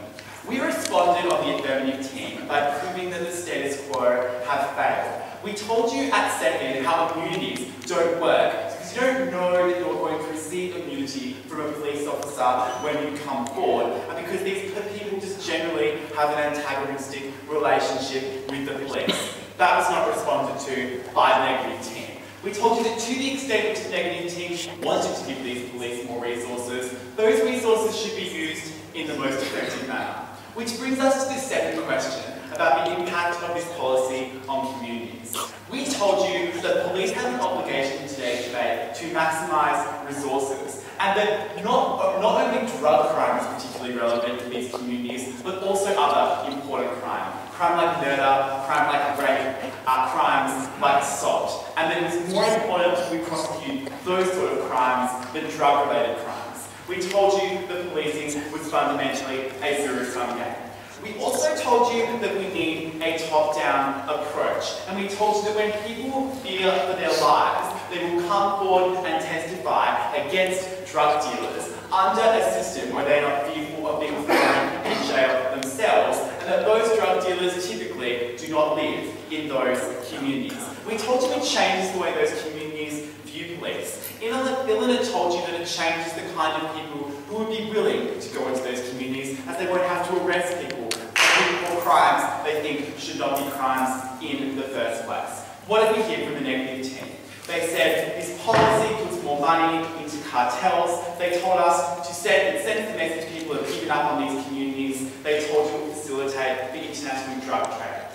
Speaker 1: We responded on the affirmative team by proving that the status quo had failed. We told you at second how immunities don't work because you don't know that you're going to receive immunity from a police officer when you come forward, and because these people just generally have an antagonistic relationship with the police. That was not responded to by the negative team. We told you that to the extent that the negative team wanted to give these police more resources, those resources should be used in the most effective manner. Which brings us to the second question about the impact of this policy on communities. We told you that police have an obligation in today's debate to maximise resources, and that not only drug crime is particularly relevant to these communities, but also other important crime. Crime like murder, crime like rape, crimes like assault. And that it was more important that we prosecute those sort of crimes than drug-related crimes. We told you that policing was fundamentally a zero-sum game. We also told you that we need a top-down approach. And we told you that when people fear for their lives, they will come forward and testify against drug dealers under a system where they're not fearful of being thrown in jail themselves, and that those drug dealers typically do not live in those communities. We told you it changes the way those communities view police. Eleanor told you that it changes the kind of people who would be willing to go into those communities, as they won't have to arrest people for crimes they think should not be crimes in the first place. What did we hear from the negative team? They said this policy puts more money into cartels. They told us to send the message people have given up on these communities. They told you it would facilitate the international drug trade.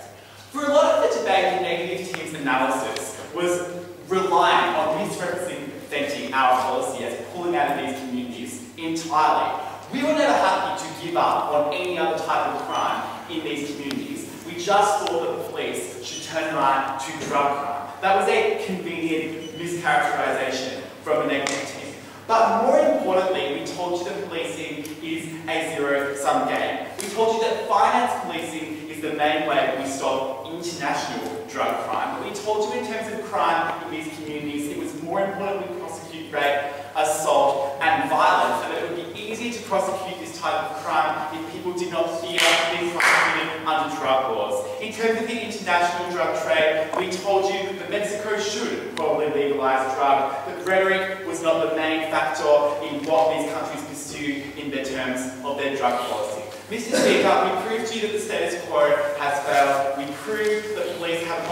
Speaker 1: For a lot of the debate, the negative team's analysis was relying on misrepresenting our policy as pulling out of these communities entirely. We were never happy to give up on any other type of crime in these communities. We just thought that the police should turn around to drug crime. That was a convenient mischaracterization from the negative team. But more importantly, we told you that policing is a zero-sum game. We told you that finance policing is the main way we stop international drug crime. But we told you in terms of crime in these communities, it was more important we prosecute rape, assault, and violence, and that it would be easy to prosecute this type of crime if people did not fear being prosecuted under drug laws. In terms of the international drug trade, we told you that Mexico should probably legalise drug, but rhetoric was not the main factor in what these countries pursue in their terms of their drug policy. Mr. Speaker, we proved to you that the status quo has failed. We proved that police have an